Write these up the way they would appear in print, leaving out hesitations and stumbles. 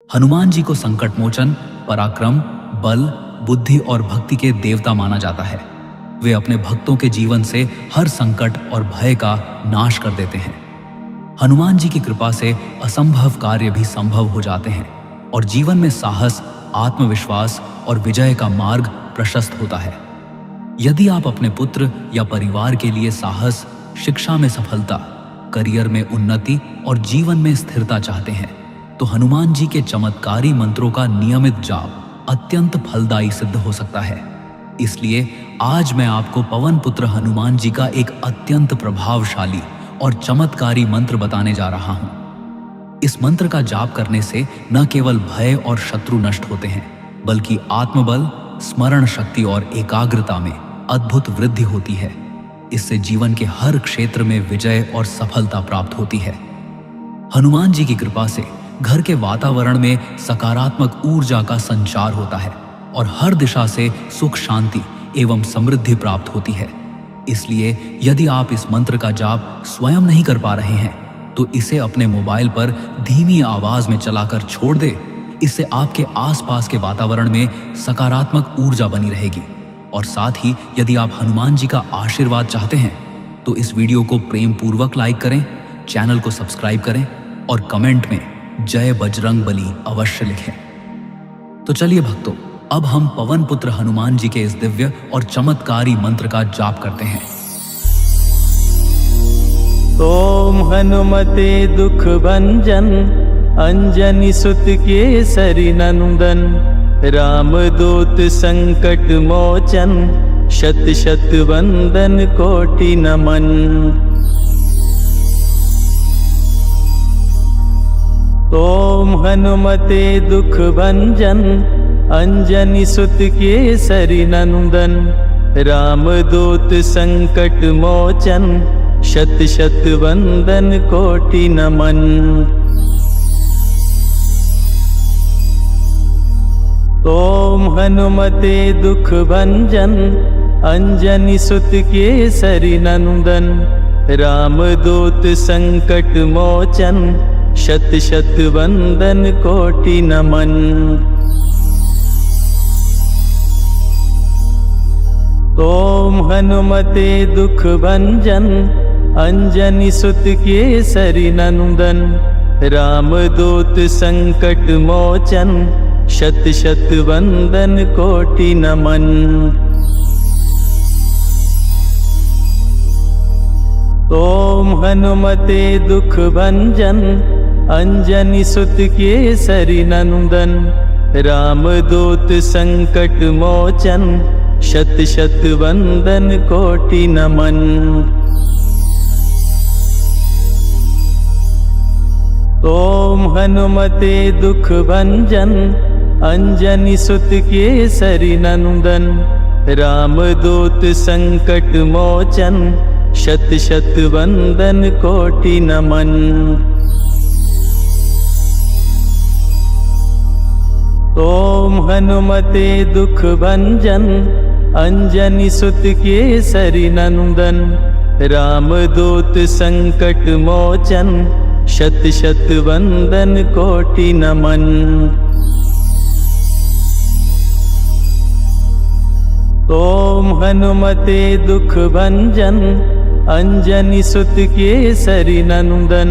हनुमान जी को संकट मोचन, पराक्रम, बल, बुद्धि और भक्ति के देवता माना जाता है। वे अपने भक्तों के जीवन से हर संकट और भय का नाश कर देते हैं। हनुमान जी की कृपा से असंभव कार्य भी संभव हो जाते हैं और जीवन में साहस, आत्मविश्वास और विजय का मार्ग प्रशस्त होता है। यदि आप अपने पुत्र या परिवार के लिए साहस, शिक्षा में सफलता, करियर में उन्नति और जीवन में स्थिरता चाहते हैं तो हनुमान जी के चमत्कारी मंत्रों का नियमित जाप अत्यंत फलदायी सिद्ध हो सकता है। इसलिए आज मैं आपको पवन पुत्र हनुमान जी का एक अत्यंत प्रभावशाली और चमत्कारी मंत्र बताने जा रहा हूं। इस मंत्र का जाप करने से न केवल भय और शत्रु नष्ट होते हैं, बल्कि आत्मबल, स्मरण शक्ति और एकाग्रता में अद्भुत वृद्धि होती है। इससे जीवन के हर क्षेत्र में विजय और सफलता प्राप्त होती है। हनुमान जी की कृपा से घर के वातावरण में सकारात्मक ऊर्जा का संचार होता है और हर दिशा से सुख, शांति एवं समृद्धि प्राप्त होती है। इसलिए यदि आप इस मंत्र का जाप स्वयं नहीं कर पा रहे हैं तो इसे अपने मोबाइल पर धीमी आवाज में चलाकर छोड़ दे। इससे आपके आसपास के वातावरण में सकारात्मक ऊर्जा बनी रहेगी। और साथ ही यदि आप हनुमान जी का आशीर्वाद चाहते हैं तो इस वीडियो को प्रेम पूर्वक लाइक करें, चैनल को सब्सक्राइब करें और कमेंट में जय बजरंग बली अवश्य लिखें। तो चलिए भक्तों, अब हम पवन पुत्र हनुमान जी के इस दिव्य और चमत्कारी मंत्र का जाप करते हैं। ओम हनुमते दुख भंजन, अंजनी सुत केसरी नंदन, रामदूत संकट मोचन, शत शत वंदन कोटि नमन। ओम हनुमते दुख भंजन, अंजनी सुत केसरी नंदन, रामदूत संकट मोचन, शत शत वंदन कोटि नमन। ओम हनुमते दुख भंजन, अंजनी सुत केसरी नंदन, रामदूत संकट मोचन, शत शत वंदन कोटि नमन। ओम हनुमते दुख भंजन, अंजनी सुत केसरी नंदन, रामदूत संकट मोचन, शत शत वंदन कोटि नमन। ओम हनुमते दुख भंजन, अंजनी सुत केसरी नंदन, रामदूत संकट मोचन, शत शत वंदन कोटि नमन। ओम हनुमते दुख भंजन, अंजनी सुत केसरी नंदन, रामदूत संकट मोचन, शत शत वंदन कोटि नमन। ओम हनुमते दुख भंजन, अंजनी सुत केसरी नंदन, रामदूत संकट मोचन, शत शत वंदन कोटि नमन। ओम हनुमते दुख भंजन, अंजनी सुत केसरी नंदन,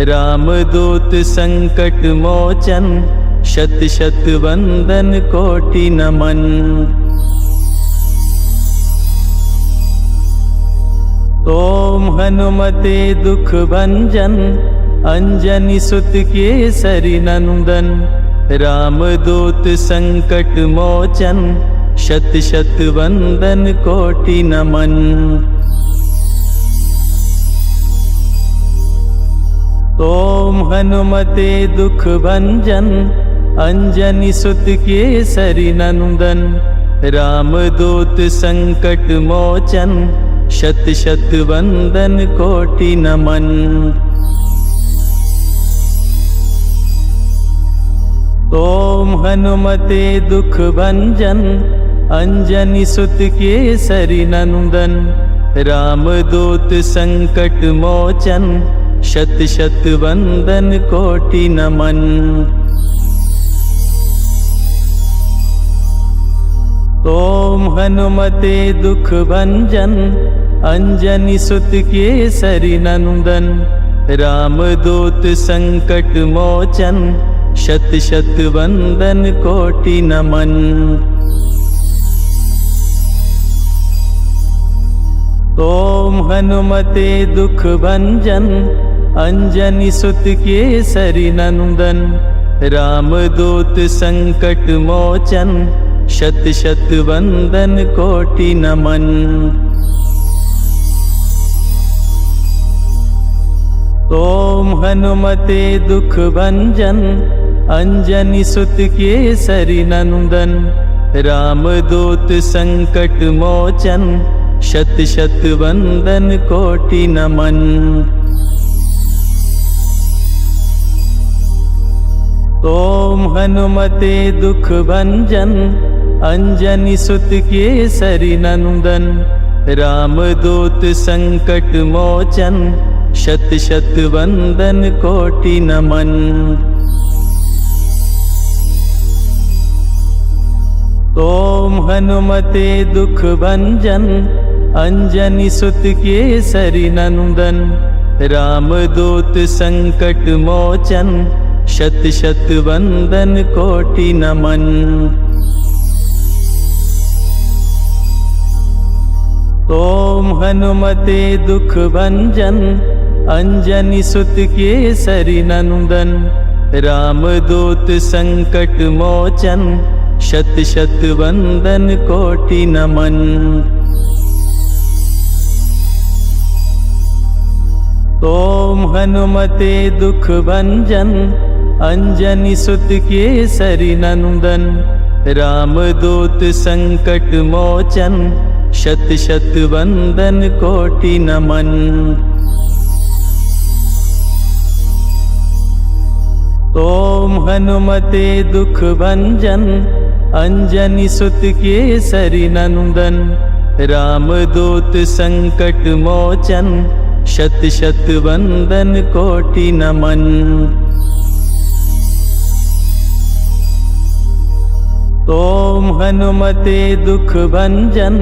रामदूत संकट मोचन, शत शत वंदन कोटि नमन। ओम हनुमते दुख भंजन, अंजनी सुत केसरी नंदन, रामदूत संकट मोचन, शत शत वंदन कोटि नमन। ओम हनुमते दुख भंजन, अंजनी सुत केसरी नंदन, रामदूत संकट मोचन, शत शत वंदन कोटि नमन। ओम हनुमते दुख भंजन, अंजनी सुत केसरी नंदन, रामदूत संकट मोचन, शत शत वंदन कोटि नमन। हनुमते दुख भंजन अंजनी सुत केसरी नंदन। रामदूत संकट मोचन शत शत वंदन कोटि नमन। ओम हनुमते दुख भंजन अंजनी सुत केसरी नंदन। रामदूत संकट मोचन शत शत वंदन कोटि नमन। ओम हनुमते दुख भंजन अंजनी सुत केसरी नंदन। रामदूत संकट मोचन शत शत वंदन कोटि नमन। ओम हनुमते दुख भंजन अंजनी सुत केसरी नंदन। रामदूत संकट मोचन शत शत वंदन कोटि नमन। ओम हनुमते दुख भंजन अंजनी सुत केसरी नंदन। रामदूत संकट मोचन शत शत वंदन कोटि नमन। ओम हनुमते दुख भंजन अंजनी सुत केसरी नंदन। रामदूत संकट मोचन शत शत वंदन कोटि नमन। ओम हनुमते दुख भंजन अंजनी सुत केसरी नंदन। रामदूत संकट मोचन शत शत वंदन कोटि नमन। ओम हनुमते दुख भंजन अंजनी सुत केसरी नंदन। रामदूत संकट मोचन शत शत वंदन कोटि नमन। ओम हनुमते दुख भंजन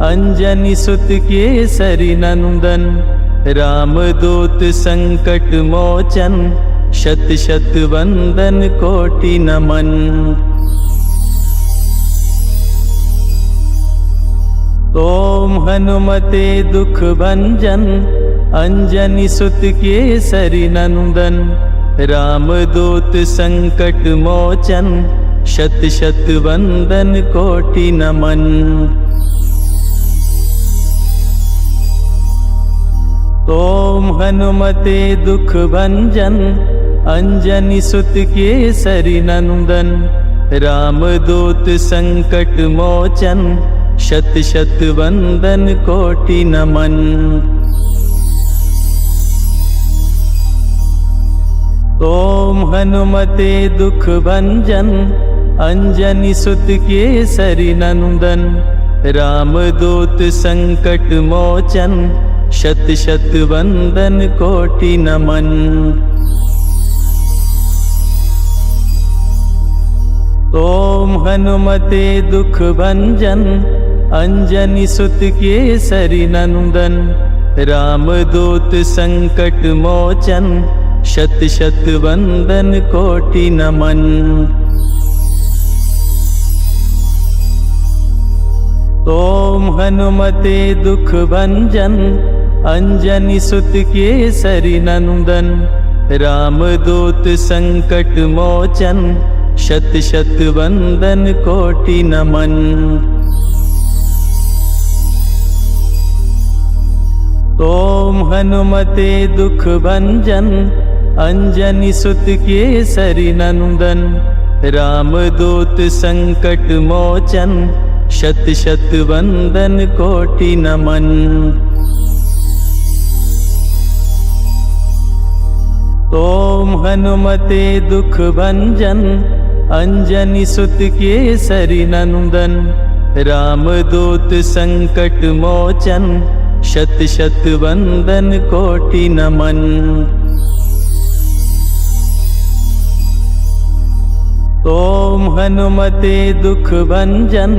अंजनी सुत केसरी नंदन। रामदूत संकट मोचन शत शत वंदन कोटि नमन। ओम हनुमते दुख भंजन अंजनी सुत केसरी नंदन। रामदूत संकट मोचन शत शत वंदन कोटि नमन। ओम हनुमते दुख भंजन अंजनी सुत केसरी नंदन। रामदूत संकट मोचन शत शत वंदन कोटि नमन। ओम हनुमते दुख भंजन अंजनी सुत केसरी नंदन। रामदूत संकट मोचन शत शत वंदन कोटि नमन। ओम हनुमते दुख भंजन अंजनी सुत केसरी नंदन। रामदूत संकट मोचन शत शत वंदन कोटि नमन। ओम हनुमते दुख भंजन अंजनी सुत केसरी नंदन। रामदूत संकट मोचन शत शत वंदन कोटि नमन। ओम हनुमते दुख भंजन अंजनी सुत केसरी नंदन। रामदूत संकट मोचन शत शत वंदन कोटि नमन। ओम हनुमते दुख भंजन अंजनी सुत केसरी नंदन। रामदूत संकट मोचन शत शत वंदन कोटि नमन। ओम हनुमते दुख भंजन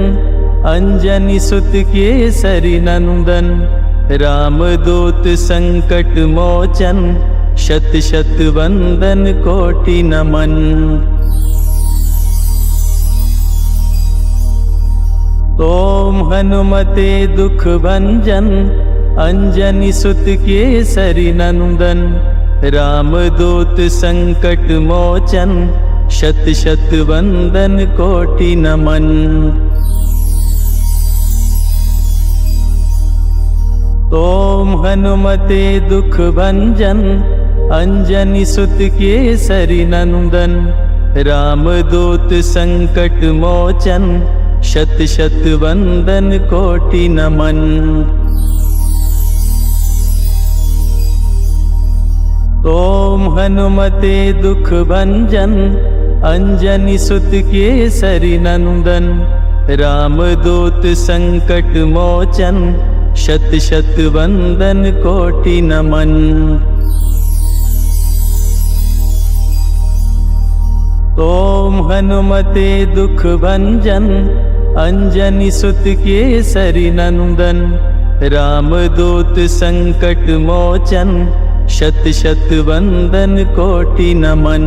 अंजनी सुत केसरी नंदन, रामदूत संकट मोचन, शत शत वंदन कोटि नमन। ओम हनुमते दुख भंजन, अंजनी सुत केसरी नंदन, रामदूत संकट मोचन, शत शत वंदन कोटि नमन। ओम हनुमते दुख भंजन, अंजनी सुत केसरी नंदन, रामदूत संकट मोचन, शत शत वंदन कोटि नमन। ओम हनुमते दुख भंजन, अंजनी सुत केसरी नंदन, रामदूत संकट मोचन, शत शत वंदन कोटि नमन। ओम हनुमते दुख भंजन, अंजनी सुत केसरी नंदन, रामदूत संकट मोचन, शत शत वंदन कोटि नमन।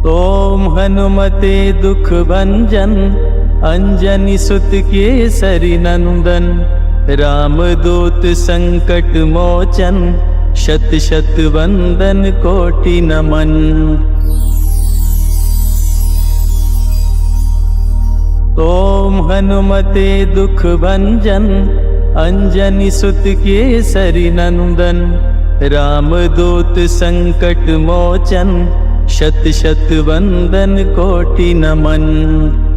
ओम हनुमते दुख भंजन, अंजनी सुत केसरी नंदन, रामदूत संकट मोचन, शत शत वंदन कोटि नमन। ओम हनुमते दुख भंजन, अंजनी सुत केसरी नंदन, रामदूत संकट मोचन, शत शत वंदन कोटि नमन।